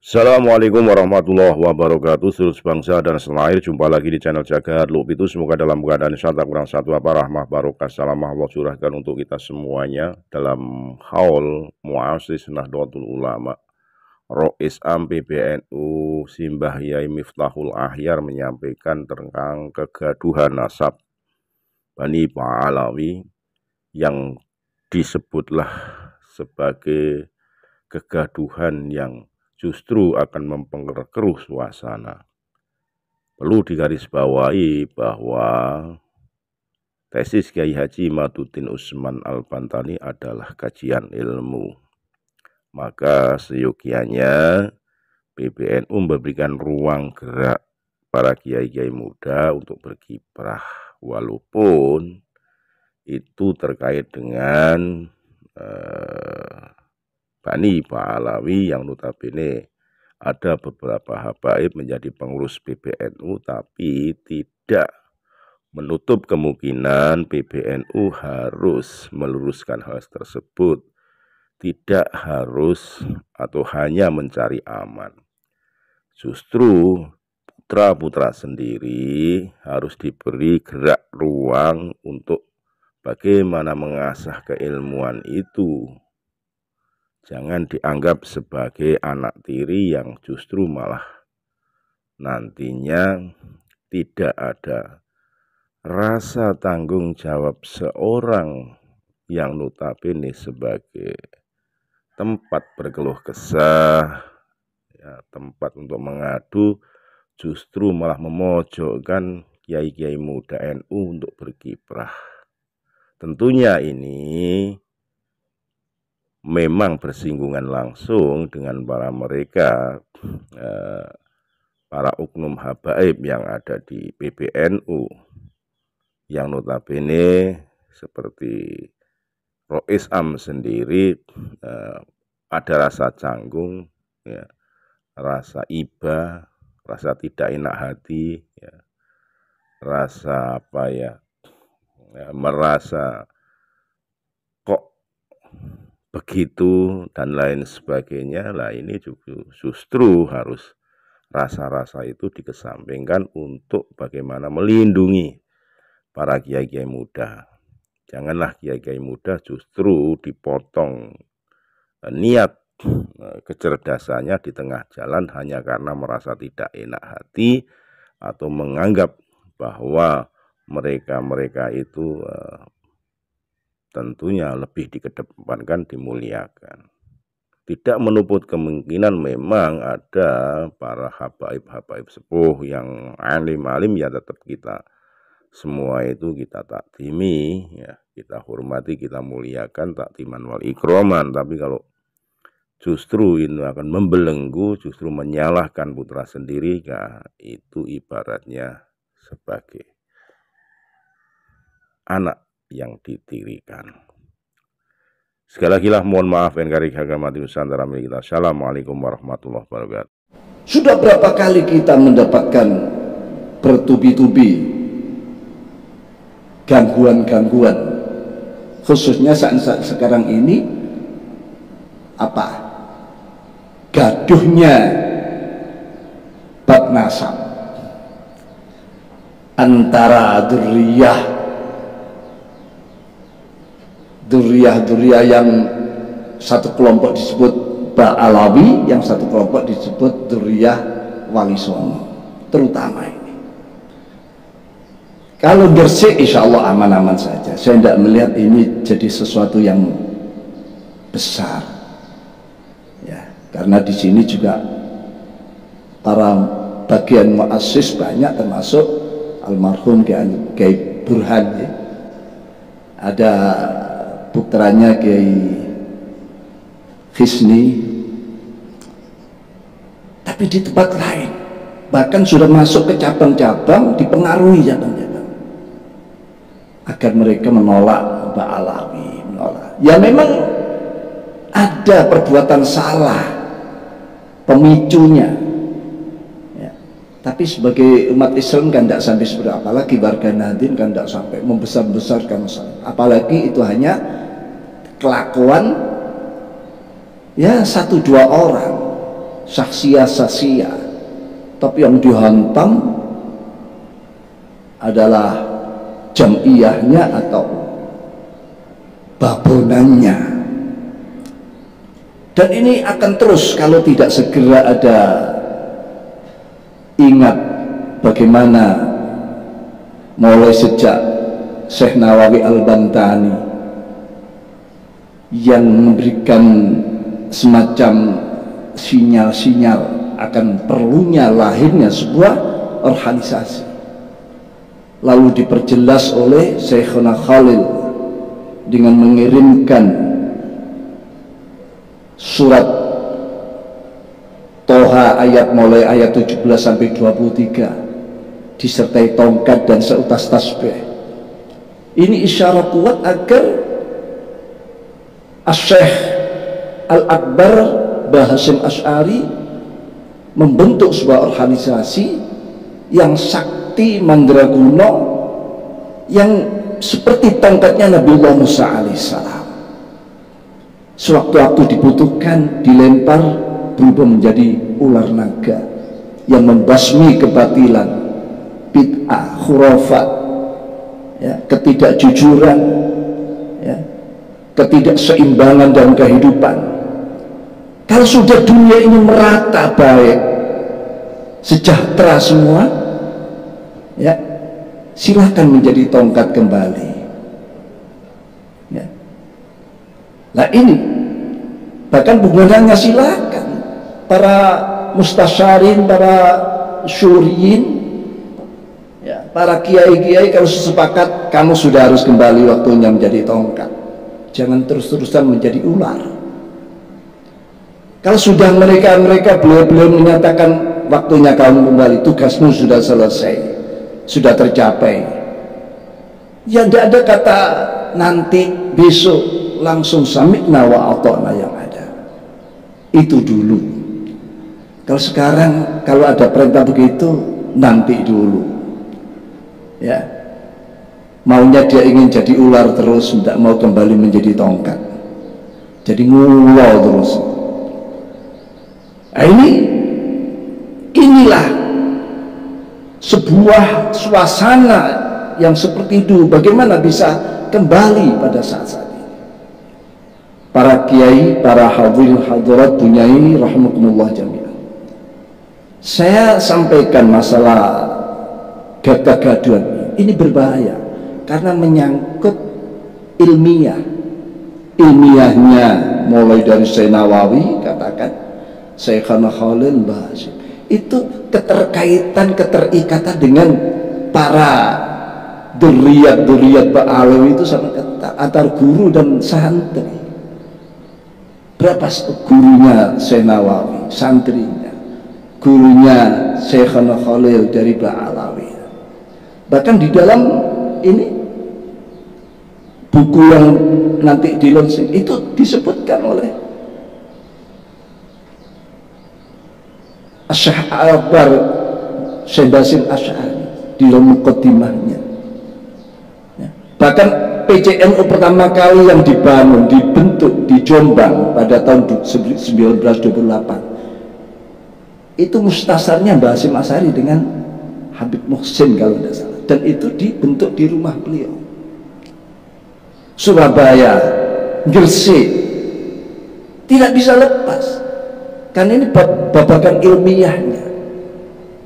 Assalamualaikum warahmatullahi wabarakatuh. Seluruh bangsa dan setanah air, jumpa lagi di channel Jagat Lub itu. Semoga dalam keadaan sehat, tak kurang satu apa, rahmah barokah salam Allah curahkan untuk kita semuanya dalam haul muassis Nahdlatul Ulama Rois Am PBNU Simbah Yai Miftahul Ahyar menyampaikan tentang kegaduhan nasab Bani Pahlawi yang disebutlah sebagai kegaduhan yang justru akan memperkeruh suasana. Perlu digarisbawahi bahwa tesis Kiai Haji Imaduddin Utsman Al-Bantani adalah kajian ilmu. Maka seyogianya PBNU memberikan ruang gerak para kiai-kiai muda untuk berkiprah, walaupun itu terkait dengan Bani Pahlawi yang notabene ada beberapa habaib menjadi pengurus PBNU, tapi tidak menutup kemungkinan PBNU harus meluruskan hal tersebut, tidak harus atau hanya mencari aman. Justru putra-putra sendiri harus diberi gerak ruang untuk bagaimana mengasah keilmuan itu. Jangan dianggap sebagai anak tiri yang justru malah nantinya tidak ada rasa tanggung jawab seorang yang notabene sebagai tempat berkeluh kesah, ya, tempat untuk mengadu, justru malah memojokkan kiai-kiai muda NU untuk berkiprah. Tentunya ini memang bersinggungan langsung dengan para oknum habaib yang ada di PBNU, yang notabene seperti Rois Am sendiri ada rasa canggung, ya, rasa iba, rasa tidak enak hati, ya, rasa merasa kok begitu dan lain sebagainya. Lah ini juga justru harus rasa-rasa itu dikesampingkan untuk bagaimana melindungi para kiai-kiai muda. Janganlah kiai-kiai muda justru dipotong niat kecerdasannya di tengah jalan hanya karena merasa tidak enak hati atau menganggap bahwa mereka itu tentunya lebih dikedepankan, dimuliakan. Tidak menutup kemungkinan memang ada para habaib-habaib sepuh yang alim-alim, ya tetap kita semua itu kita takdimi, ya, kita hormati, kita muliakan, takdiman wal ikroman. Tapi kalau justru ini akan membelenggu, justru menyalahkan putra sendiri, ya, itu ibaratnya sebagai anak yang ditirikan. Sekali lagi lah mohon maaf NKRI Hagamati Nusantara milik kita. Assalamualaikum warahmatullahi wabarakatuh. Sudah berapa kali kita mendapatkan bertubi-tubi gangguan-gangguan, khususnya saat sekarang ini gaduhnya bab nasab antara duriyah yang satu kelompok disebut Ba'alawi, yang satu kelompok disebut duriyah Wali Songo. Terutama ini kalau Gresik insya Allah aman-aman saja. Saya tidak melihat ini jadi sesuatu yang besar, ya, karena di sini juga para bagian muassis banyak, termasuk almarhum Kiai Burhan, ya. Ada putranya Kiai Hisni, tapi di tempat lain bahkan sudah masuk ke cabang-cabang, dipengaruhi cabang-cabang agar mereka menolak Ba'alawi, menolak. Ya memang ada perbuatan salah pemicunya, ya. Tapi sebagai umat Islam kan tidak sampai seperti, apalagi warga Nahdien kan tidak sampai membesar-besarkan masalah. Apalagi itu hanya kelakuan ya 1-2 orang, saksia, tapi yang dihantam adalah jamiyahnya atau babonannya. Dan ini akan terus kalau tidak segera ada ingat bagaimana mulai sejak Syekh Nawawi Al-Bantani yang memberikan semacam sinyal-sinyal akan perlunya lahirnya sebuah organisasi, lalu diperjelas oleh Syekhuna Khalil dengan mengirimkan surat Toha ayat mulai ayat 17 sampai 23 disertai tongkat dan seutas tasbih. Ini isyarat kuat agar Asy-Syaikh Al-Akbar Mbah Hasyim Asy'ari membentuk sebuah organisasi yang sakti mandraguna, yang seperti tongkatnya Nabiullah Musa alaihissalam. Sewaktu-waktu dibutuhkan dilempar berubah menjadi ular naga yang membasmi kebatilan, bid'ah, khurafat, ya, ketidakjujuran, ya, ketidakseimbangan dalam kehidupan. Kalau sudah dunia ini merata baik, sejahtera semua, ya, silahkan menjadi tongkat kembali. Ya. Nah ini bahkan bukan hanya silakan para mustasyarin, para syuriyin, ya, para kiai-kiai kalau sepakat kamu sudah harus kembali waktunya menjadi tongkat, jangan terus-terusan menjadi ular. Kalau sudah mereka beliau menyatakan waktunya kamu kembali, tugasmu sudah selesai, sudah tercapai, ya tidak ada kata nanti, besok, langsung sami'na wa ata'na yang ada. Itu dulu. Kalau sekarang kalau ada perintah begitu, nanti dulu, ya, maunya dia ingin jadi ular terus, tidak mau kembali menjadi tongkat, jadi ngulau terus. Nah, inilah sebuah suasana yang seperti itu. Bagaimana bisa kembali pada saat-saat ini? Para kiai, para hadirin hadirat bunyai rahimakumullah jami'an, saya sampaikan masalah gagah-gaduhan ini berbahaya karena menyangkut ilmiahnya, mulai dari Syekh Nawawi katakan, Syekhana Khalil, Mbah Hasyim, itu keterikatan dengan para duriyat Pak Alawi itu sangat ketat, antar guru dan santri. Berapa gurunya Syekh Nawawi, santrinya, gurunya Syekhana Khalil dari Mbah Alawi. Bahkan di dalam ini buku yang nanti di launching itu disebutkan oleh Syekh Akbar Syekh Hasyim Asy'ari di dalam muqaddimahnya, ya. Bahkan PCNU pertama kali yang dibentuk di Jombang pada tahun 1928 itu mustasarnya Mbah Hasyim Asy'ari dengan Habib Muhsin kalau tidak salah, dan itu dibentuk di rumah beliau. Surabaya, Gresik, tidak bisa lepas karena ini babakan ilmiahnya.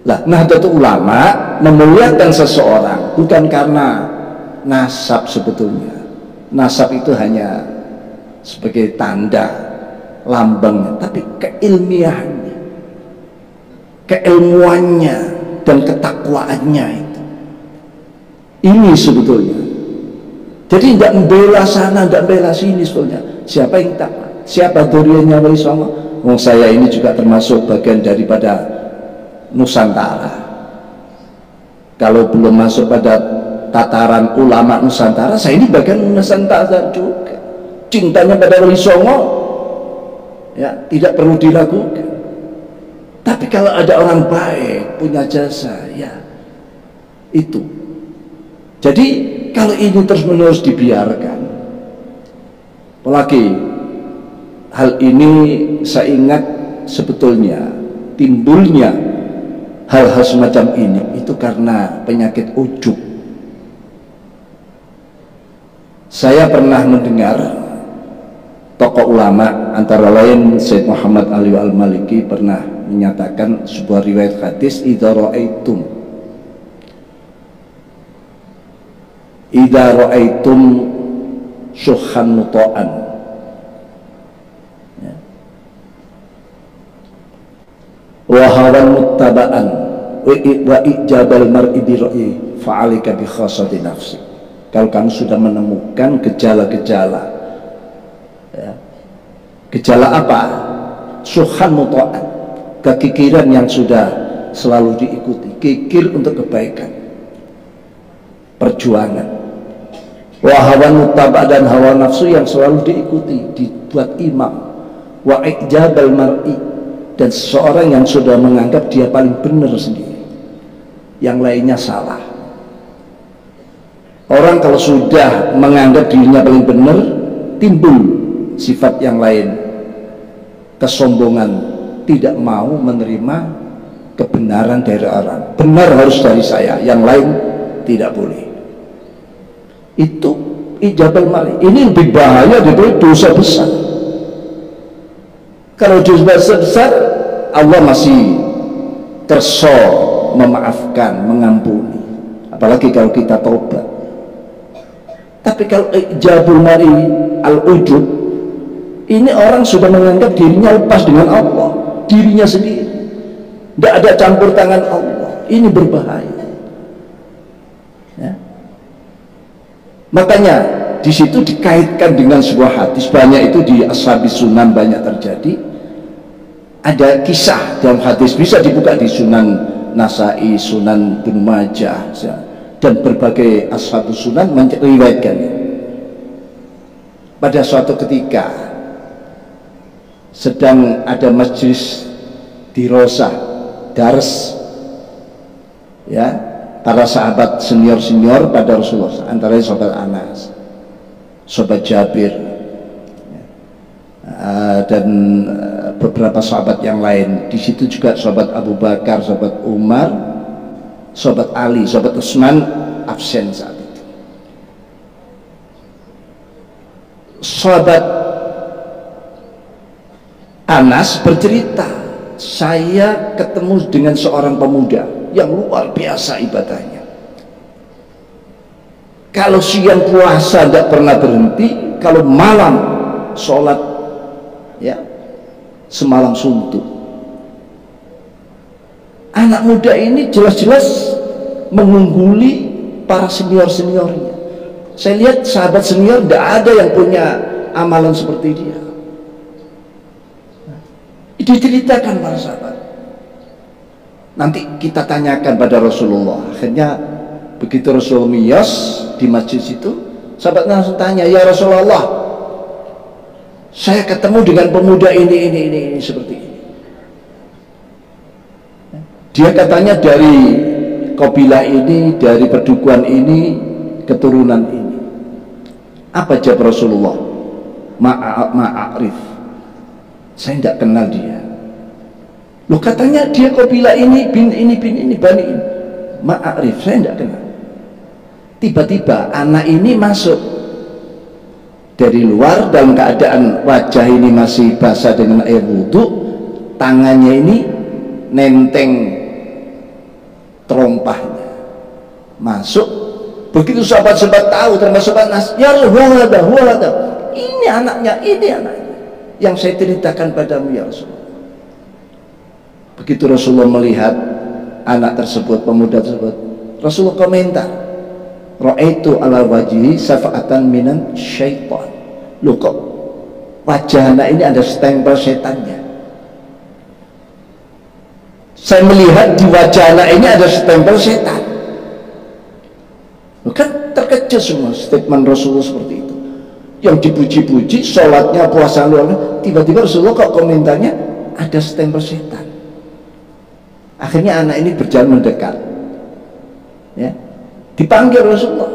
Lah, Nahdlatul Ulama memuliakan seseorang bukan karena nasab sebetulnya. Nasab itu hanya sebagai tanda lambangnya, tapi keilmiahannya, keilmuannya dan ketakwaannya itu. Ini sebetulnya. Jadi tidak membela sana, tidak membela sini sebetulnya. Siapa yang takwa? Siapa duriannya Wali Songo? Wong saya ini juga termasuk bagian daripada Nusantara. Kalau belum masuk pada tataran ulama Nusantara, saya ini bagian Nusantara juga. Cintanya pada Wali Songo, ya, tidak perlu diragukan. Tapi kalau ada orang baik punya jasa, ya itu. Jadi kalau ini terus-menerus dibiarkan, apalagi hal ini saya ingat sebetulnya timbulnya hal-hal semacam ini itu karena penyakit ujub. Saya pernah mendengar tokoh ulama antara lain Syekh Muhammad Ali Al-Maliki pernah menyatakan sebuah riwayat hadis, idza ra'aitum syuhan muta'an, ya, wa hawan muttaba'an wa ijabal mar'i bi ra'yi fa'alika bi khassati nafsi. Kalau kamu sudah menemukan gejala-gejala, ya, gejala apa? Syuhan muta'an, kekikiran yang sudah selalu diikuti, kikir untuk kebaikan, perjuangan, wa hawan muttaba' dan hawa nafsu yang selalu diikuti, dibuat imam, wa ijabal mar'i, dan seseorang yang sudah menganggap dia paling benar sendiri, yang lainnya salah. Orang kalau sudah menganggap dirinya paling benar, timbul sifat yang lain, kesombongan, tidak mau menerima kebenaran dari orang. Benar harus dari saya, yang lain tidak boleh. Itu ijabal mali. Ini lebih bahaya daripada dosa besar. Kalau dosa besar Allah masih kerso memaafkan, mengampuni, apalagi kalau kita taubat. Tapi kalau ijabul mali al-ujub, ini orang sudah menganggap dirinya lepas dengan Allah, dirinya sendiri, tidak ada campur tangan Allah. Ini berbahaya, ya. Makanya di situ dikaitkan dengan sebuah hadis, banyak itu di Ashabis Sunan banyak terjadi. Ada kisah dalam hadis, bisa dibuka di Sunan Nasai, Sunan Ibnu Majah, dan berbagai Ashabus Sunan meriwayatkan. Pada suatu ketika sedang ada majlis dirosah, dars, ya, para sahabat senior-senior pada Rasulullah, antara sahabat Anas, sahabat Jabir, dan beberapa sahabat yang lain. Di situ juga sahabat Abu Bakar, sahabat Umar, sahabat Ali, sahabat Utsman absen saat itu. Sahabat Anas bercerita, saya ketemu dengan seorang pemuda yang luar biasa ibadahnya. Kalau siang puasa tidak pernah berhenti, kalau malam sholat, ya, semalam suntuk. Anak muda ini jelas-jelas mengungguli para senior-seniornya. Saya lihat sahabat senior tidak ada yang punya amalan seperti dia. Diceritakan para sahabat. Nanti kita tanyakan pada Rasulullah. Akhirnya begitu Rasul miyas di masjid itu, sahabat langsung tanya, ya Rasulullah, saya ketemu dengan pemuda ini seperti ini. Dia katanya dari kabilah ini, dari perdukuhan ini, keturunan ini. Apa jawab Rasulullah? Ma'arif, saya tidak kenal dia. Loh, katanya dia kabilah ini, bin ini, bani ini. Ma'arif, saya tidak kenal. Tiba-tiba anak ini masuk dari luar dalam keadaan wajah ini masih basah dengan air wudhu, tangannya ini nenteng terompahnya. Masuk, begitu sahabat-sahabat tahu, termasuk Anas, ya Rasulullah, ini anaknya yang saya ceritakan padamu ya Rasulullah. Begitu Rasulullah melihat anak tersebut, pemuda tersebut, Rasulullah komentar, ra'aitu ala wajhi safa'atan minan syaitan. Loh, kok wajah anak ini ada stempel setannya? Saya melihat di wajah anak ini ada stempel setan. Loh, kan terkejut semua statement Rasulullah seperti itu. Yang dipuji-puji, sholatnya, puasa luar, tiba-tiba Rasulullah kok komentarnya ada stempel setan. Akhirnya anak ini berjalan mendekat, ya, dipanggil Rasulullah,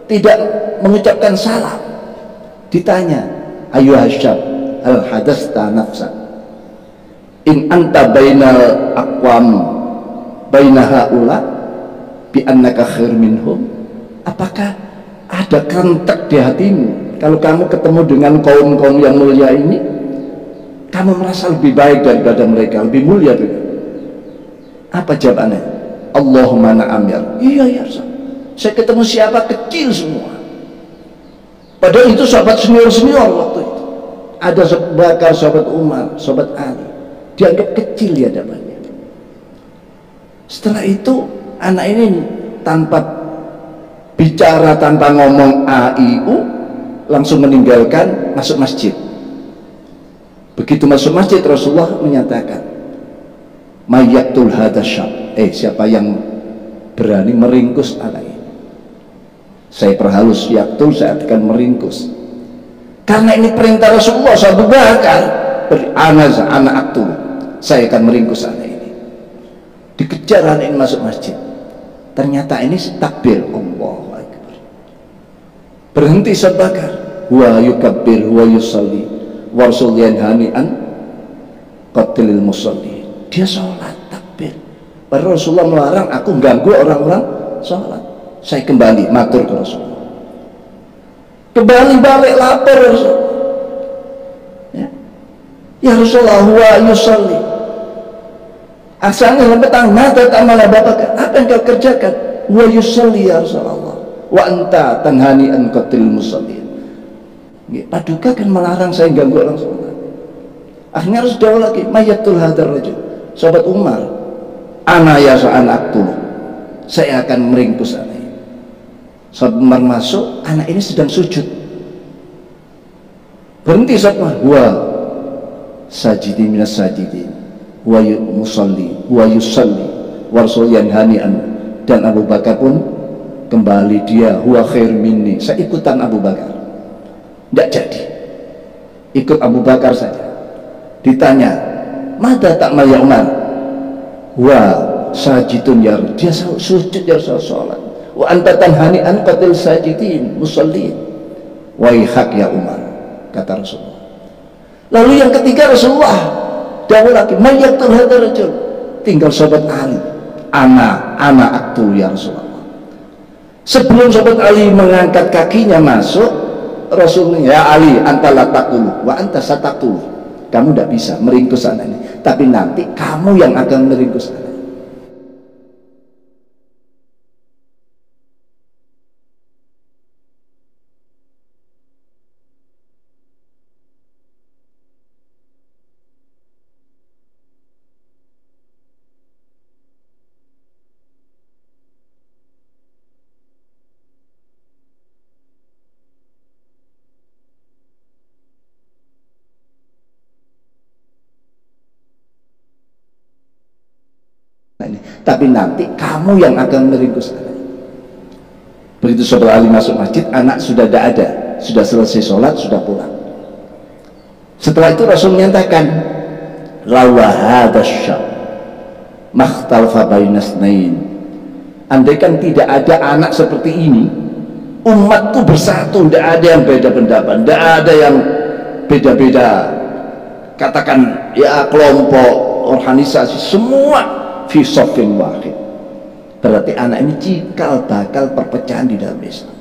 tidak mengucapkan salam. Ditanya, ayu hasyab al hadasta nafsa, in anta bainal aqwam baina haula bi annaka khair minhum, apakah ada kerentek di hatimu kalau kamu ketemu dengan kaum-kaum yang mulia ini, kamu merasa lebih baik daripada mereka, lebih mulia dulu? Apa jawabannya? Allahumma na'am ya Rabb. Iya ya Rasul, saya ketemu siapa kecil semua, padahal itu sahabat senior waktu itu. Ada sahabat Bakar, sahabat Umar, sahabat Ali, dianggap kecil di hadapannya. Setelah itu anak ini tanpa bicara, tanpa ngomong AIU, langsung meninggalkan, masuk masjid. Begitu masuk masjid, Rasulullah menyatakan, mayyatul hadasyab, siapa yang berani meringkus anak ini, saya perhalus, yaktul, saya akan meringkus. Karena ini perintah Rasulullah. Abu Bakar, anak aktul, saya akan meringkus anak ini. Dikejar anak ini masuk masjid. Ternyata ini takbir, Allahu Akbar. Berhenti Abu Bakar, wa yukabbir wa yusalli wa rasul yanhani an qatlil musalli. Dia sholat takbir, padahal Rasulullah melarang, aku ganggu orang-orang sholat. Saya kembali matur ke Rasulullah, kembali balik lapor Rasul, ya Rasulullah, wa yusalli, asalnya sampai tangan mata tak malah bapak, apa yang kau kerjakan? Wa yusalli ya Rasulullah, wa anta tanhani an qatil musallin. Paduka kan melarang saya ganggu orang sholat. Akhirnya harus jauh lagi, mayyatul hadar rajul, sahabat Umar, ana ya anak tuh, saya akan meringkus anak ini. Sahabat Umar masuk, anak ini sedang sujud. Berhenti sahabat, wa sajidin minas sajidin, wa musalli, wa yusalli, wa rasul yanhani'an. Dan Abu Bakar pun kembali, dia huwa khair minni, saya ikutan Abu Bakar. Tidak jadi, ikut Abu Bakar saja. Ditanya, mada tak ya Umar? Wa sajidun ya, dia sujud ya sholat. Wa anta tanhani an qatil sajidin musallin. Waihak ya Umar, kata Rasulullah. Lalu yang ketiga Rasulullah dawuh lagi, mayyatul hadar rajul, tinggal sahabat Ali, ana aktul ya Rasulullah. Sebelum sahabat Ali mengangkat kakinya masuk, Rasulullah, ya Ali, anta la taqulu wa anta sataqulu, kamu tidak bisa meringkus anak ini, tapi nanti kamu yang akan meringkus anak ini. Tapi nanti kamu yang akan meringkus anak. Begitu sahabat Ali masuk masjid, anak sudah tidak ada, sudah selesai sholat, sudah pulang. Setelah itu Rasul menyatakan, lawa hadasyab makhtalfa bainasnain, andaikan tidak ada anak seperti ini, umatku bersatu, tidak ada yang beda pendapat, tidak ada yang beda-beda, katakan ya kelompok, organisasi, semua fi sofin wahid. Berarti anak ini cikal bakal perpecahan di dalam Islam.